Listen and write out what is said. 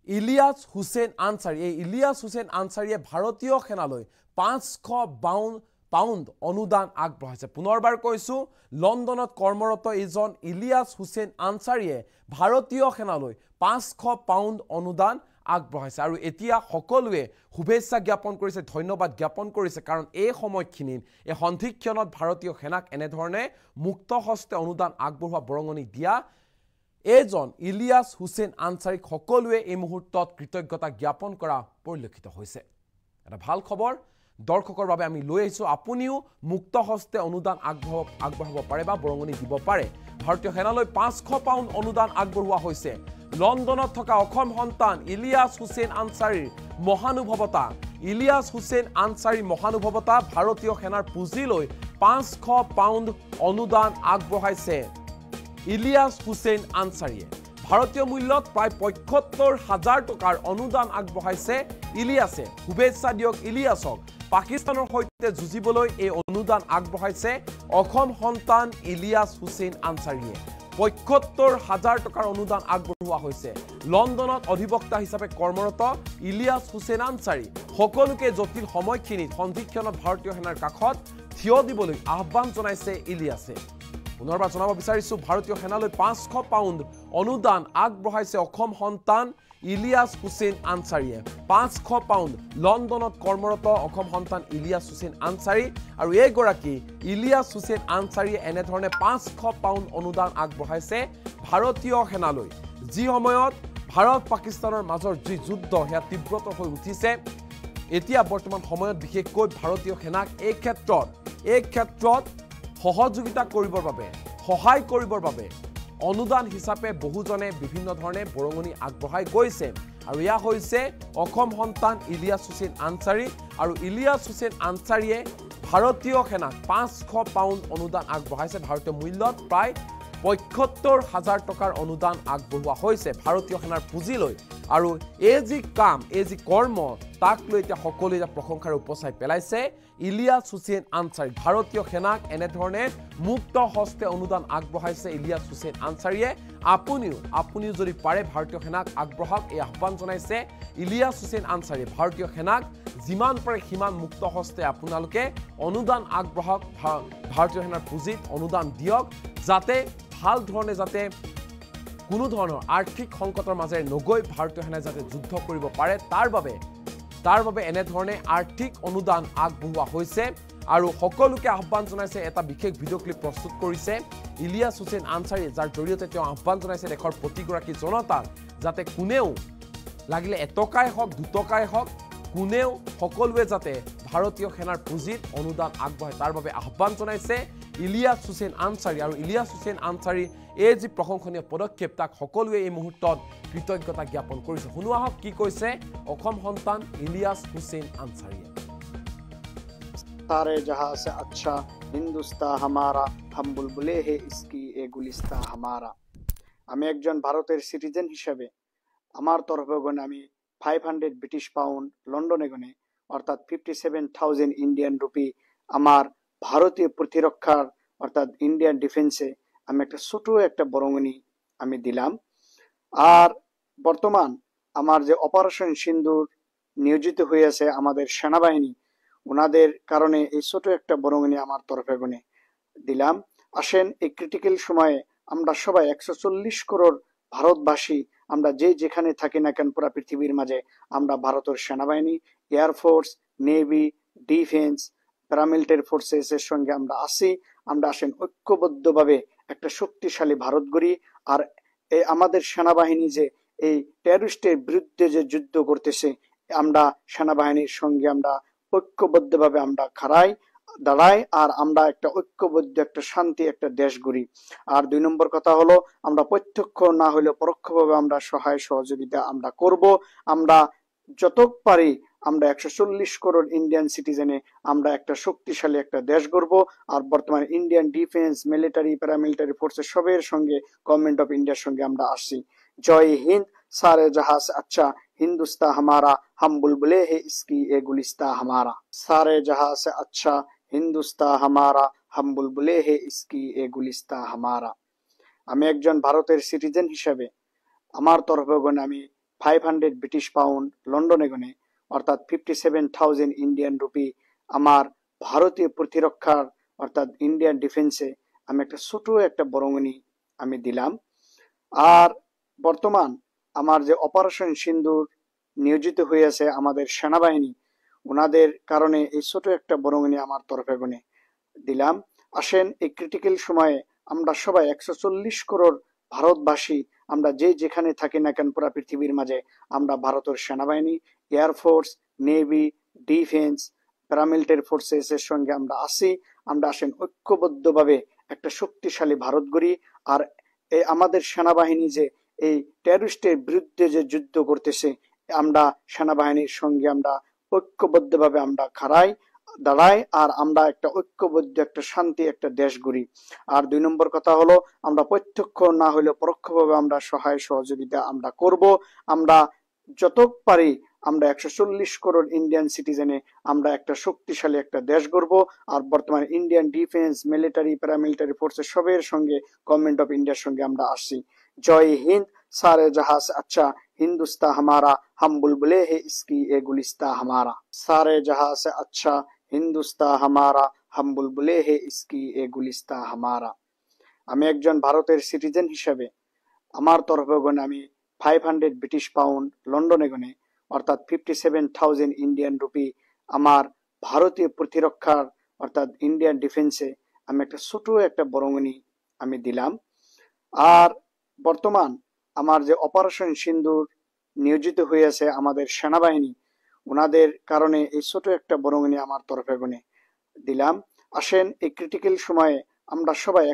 ইলিয়াছ হুছেইন আনসাৰী এই ইলিয়াছ হুছেইন আনসাৰীয়ে ভাৰতীয় সেনালৈ 552 পাউণ্ড অনুদান আগবঢ়াইছে পুনৰবাৰ কৈছো লণ্ডনত কৰ্মৰত এইজন ইলিয়াছ হুছেইন আনসাৰীয়ে ভাৰতীয় সেনালৈ 500 পাউণ্ড অনুদান আগবঢ়াইছে আৰু এতিয়া সকলোৱে শুভেচ্ছা জ্ঞাপন কৰিছে ধন্যবাদ জ্ঞাপন কৰিছে কাৰণ এই সময়খিনিত এই সন্ধিক্ষণত ভাৰতীয় সেনাক এনেধৰণে মুক্ত হস্তে অনুদান আগবঢ়োৱা বৰঙণি দিয়া এজন ইলিয়াছ হুছেইন আনসাৰীক সকলোৱে এই মুহূৰ্তত কৃতজ্ঞতা জ্ঞাপন কৰা পৰিলক্ষিত হৈছে এটা ভাল খবৰ দৰ্শকৰ বাবে আমি লৈ আহিছো আপুনিও মুক্ত হস্তে অনুদান আগবঢ়াব পাৰে বা বৰঙণি দিব পাৰে ভাৰতীয় সেনালৈ 500 পাউণ্ড অনুদান আগবঢ়োৱা হৈছে লণ্ডনত থকা অসম সন্তান ইলিয়াছ হুছেইন আনসাৰীৰ মহানুভৱতা ইলিয়াছ হুছেইন আনসাৰীৰ মহানুভৱতা ভাৰতীয় সেনাৰ পুঁজিলৈ 500 পাউণ্ড অনুদান আগবঢ়াইছে ইলিয়াছ হুছেইন আনসাৰীয়ে ভাৰতীয় মূল্যত প্ৰায় ৭৫,০০০ টকাৰ অনুদান আগবঢ়াইছে ইলিয়াছে শুভেচ্ছা দিয়ক ইলিয়াছক পাকিস্তানৰ সৈতে যুঁজিবলৈ এই অনুদান আগবঢ়াইছে অসম সন্তান ইলিয়াছ হুছেইন আনসাৰীয়ে ৭৫,০০০ টকাৰ অনুদান আগবঢ়োৱা হৈছে লণ্ডনত অধিবক্তা হিচাপে কৰ্মৰত ইলিয়াছ হুছেইন আনসাৰী সকলোকে জটিল সময়খিনিত সন্ধিক্ষণত ভাৰতীয় সেনাৰ কাষত থিয় দিবলৈ আহ্বান জনাইছে ইলিয়াছে পুনৰবাৰ জনাব বিচাৰিছো ভাৰতীয় সেনালৈ 500 পাউণ্ড অনুদান আগবঢ়াইছে অসম সন্তান ইলিয়াছ হুছেইন আনসাৰীয়ে 500 পাউণ্ড লণ্ডনত কৰ্মৰত অসম সন্তান ইলিয়াছ হুছেইন আনসাৰী আৰু এইগৰাকী ইলিয়াছ হুছেইন আনসাৰীয়ে এনেধৰণে 500 পাউণ্ড অনুদান আগবঢ়াইছে ভাৰতীয় সেনালৈ যি সময়ত ভাৰত পাকিস্তানৰ মাজৰ যি যুদ্ধ সেয়া তীব্ৰতৰ হৈ উঠিছে এতিয়া বৰ্তমান সময়ত বিশেষকৈ ভাৰতীয় সেনাক এই ক্ষেত্ৰত সহযোগিতা কৰিবৰ বাবে সহায় কৰিবৰ বাবে অনুদান হিচাপে বহুজনে বিভিন্ন ধৰণে বৰঙণি আগবঢ়াই গৈছে আৰু ইয়া হৈছে অসম সন্তান ইলিয়াছ হুছেইন আনসাৰী আৰু ইলিয়াছ হুছেইন আনসাৰীয়ে ভাৰতীয় সেনাক 500 পাউণ্ড অনুদান আগবঢ়াইছে ভাৰতীয় মূল্যত প্ৰায় ৭৫,০০০ টকাৰ অনুদান আগবঢ়োৱা হৈছে ভাৰতীয় সেনাৰ পুঁজিলৈ আৰু এই যি কাম এই যি কৰ্ম তাক লৈ এতিয়া সকলোৱে প্ৰশংসাৰে উপচাই পেলাইছে ইলিয়াছ হুছেইন আনসাৰী ভাৰতীয় সেনাক এনেধৰণে মুক্ত হস্তে অনুদান আগবঢ়াইছে ইলিয়াছ হুছেইন আনসাৰীয়ে আপুনিও যদি পাৰে ভাৰতীয় সেনাক আগবঢ়াওক এই আহ্বান জনাইছে ইলিয়াছ হুছেইন আনসাৰীয়ে ভাৰতীয় সেনাক যিমান পাৰে সিমান মুক্ত হস্তে আপোনালোকে অনুদান আগবঢ়াওক ভাৰতীয় সেনাৰ পুঁজিত অনুদান দিয়ক যাতে ভাল ধৰণে যাতে কোনো ধৰণৰ আৰ্থিক সংকটৰ মাজেৰে নগৈ ভাৰতীয় সেনাই যাতে যুদ্ধ কৰিব পাৰে তাৰ বাবে এনেধৰণে আৰ্থিক অনুদান আগবঢ়োৱা হৈছে আৰু সকলোকে আহ্বান জনাইছে এটা বিশেষ ভিডিঅ' ক্লিপ প্ৰস্তুত কৰিছে ইলিয়াছ হুছেইন আনসাৰী যাৰ জৰিয়তে তেওঁ আহ্বান জনাইছে দেশৰ প্ৰতিগৰাকী জনতাক যাতে কোনেও লাগিলে এটকাই হওক দুটকাই হওক কোনেও সকলোৱে যাতে ভাৰতীয় সেনাৰ পুঁজিত অনুদান আগবঢ়ায় তাৰ বাবে আহ্বান জনাইছে ইলিয়াছ হুছেইন আনসাৰী আৰু ইলিয়াছ হুছেইন আনসাৰী এই যি প্ৰশংসনীয় পদক্ষেপ তাক সকলোৱে এই মুহূৰ্তত কৃতজ্ঞতা জ্ঞাপন কৰিছে শুনো আহক কি কৈছে অসম সন্তান ইলিয়াছ হুছেইন আনসাৰীয়ে सारे जहां से अच्छा हिंदुस्तान हमारा हम बुलबुले है इसकी ए गुलिस्तान हमारा আমি একজন ভারতের সিটিজেন হিসেবে আমার তরফে গনে আমি 500 ব্রিটিশ পাউন্ড লন্ডনে গনে অর্থাৎ 57,000 ইন্ডিয়ান রুপি আমার ভারতীয় প্রতিরক্ষার অর্থাৎ ইন্ডিয়ান ডিফেন্সে আমি একটা ছোট একটা বরঙণি আমি দিলাম আর বর্তমান আমার যে অপারেশন সিন্দুর নিয়োজিত হয়েছে আমাদের সেনাবাহিনী ওনাদের কারণে এই ছোট একটা বরঙণি আমার তরফে গনে দিলাম আসেন এই ক্রিটিক্যাল সময়ে আমরা সবাই 140 করোড় ভারতবাসী আমরা যেখানে থাকি না কেন পুরো পৃথিবীর মাঝে আমরা ভারতের সেনাবাহিনী air force navy defence paramilitary forces এর সঙ্গে আমরা আসেন ঐক্যবদ্ধভাবে একটা শক্তিশালী ভারত গড়ি আর এই আমাদের সেনাবাহিনী যে এই টেররিস্টের বিরুদ্ধে যে যুদ্ধ করতেছে আমরা সেনাবাহিনীর সঙ্গে আমরা ঐক্যবদ্ধভাবে আমরা দাঁড়াই আর আমরা একটা ঐক্যবদ্ধ একটা শান্তি একটা দেশ গড়ি আর 2 নম্বর কথা হলো আমরা প্রত্যক্ষ না হলে পরোক্ষভাবে আমরা সহায় সহযোগিতা আমরা করব আমরা যত পারি আমরা 140 করোড় ইন্ডিয়ান সিটিজেনে আমরা একটা শক্তিশালী একটা দেশ গড়ব আর বর্তমানে ইন্ডিয়ান ডিফেন্স মিলিটারি প্যারামিলিটারি ফোর্সের সবের সঙ্গে গভর্নমেন্ট অফ ইন্ডিয়ার সঙ্গে আমরা আসছি জয় হিন্দ सारे जहां से अच्छा हिंदुस्तान हमारा हम बुलबुले है इसकी ए गुलिस्तान हमारा सारे जहां से अच्छा हिंदुस्तान हमारा हम बुलबुले है इसकी ए गुलिस्तान हमारा আমি একজন ভারতের সিটিজেন হিসেবে আমার তরফে গনে আমি 500 ব্রিটিশ পাউন্ড লন্ডনে গনে অর্থাৎ 57,000 ইন্ডিয়ান রুপি আমার ভারতীয় প্রতিরক্ষার অর্থাৎ ইন্ডিয়ান ডিফেন্সে আমি একটা ছোট একটা বরঙণি আমি দিলাম। আর বর্তমান আমার যে অপারেশন সিন্দুর নিয়োজিত হয়েছে আমাদের সেনাবাহিনী, ওনাদের কারণে এই ছোট একটা বরঙণি আমার তরফে গুনে দিলাম। আসেন এই ক্রিটিক্যাল সময়ে আমরা সবাই 140 করোড় ভারতবাসী আমরা যে যেখানে থাকি না কেন পুরা পৃথিবীর মাঝে আমরা ভারতের সেনাবাহিনী, air force, navy, defence, paramilitary forces এর সঙ্গে আমরা আছি। আমরা আসেন ঐক্যবদ্ধভাবে একটা শক্তিশালী ভারত গড়ি। আর এই আমাদের সেনাবাহিনী যে এই টেররিস্টের বিরুদ্ধে যে যুদ্ধ করতেছে, আমরা সেনাবাহিনীর সঙ্গে আমরা ঐক্যবদ্ধভাবে আমরা দাঁড়াই আর আমরা একটা ঐক্যবদ্ধ একটা শান্তি একটা দেশ গড়ি। আর 2 নম্বর কথা হলো আমরা প্রত্যক্ষ না হলেও পরোক্ষভাবে আমরা সহায় সহযোগিতা আমরা করব। আমরা যত পারি আমরা 140 করোড় ইন্ডিয়ান সিটিজেনে আমরা একটা শক্তিশালী একটা দেশ গড়ব। আর বর্তমানে ইন্ডিয়ান ডিফেন্স, মিলিটারি, প্যারামিলিটারি ফোর্সের সবের সঙ্গে গভর্নমেন্ট অফ ইন্ডিয়ার সঙ্গে আমরা আসছি। জয় হিন্দ। सारे जहां से अच्छा हिंदुस्तान हमारा, हम बुलबुले हैं इसकी ये गुलिस्तान हमारा। सारे जहां से अच्छा हिंदुस्तान हमारा, हम बुलबुले हैं इसकी ये गुलिस्तान हमारा। আমি একজন ভারতের সিটিজেন হিসেবে আমার তরফে গনে আমি 500 ব্রিটিশ পাউন্ড লন্ডনে গনে অর্থাৎ 57,000 ইন্ডিয়ান রুপি আমার ভারতীয় প্রতিরক্ষার অর্থাৎ ইন্ডিয়ান ডিফেন্সে আমি একটা ছোট একটা বরঙণি আমি দিলাম। আর বর্তমান আমার যে অপারেশন সিন্দুর নিয়োজিত হয়েছে আমাদের সেনাবাহিনী, ওনাদের কারণে এই ছোট একটা বরঙণি আমার তরফে গুনে দিলাম। আসেন এই ক্রিটিক্যাল সময়ে আমরা সবাই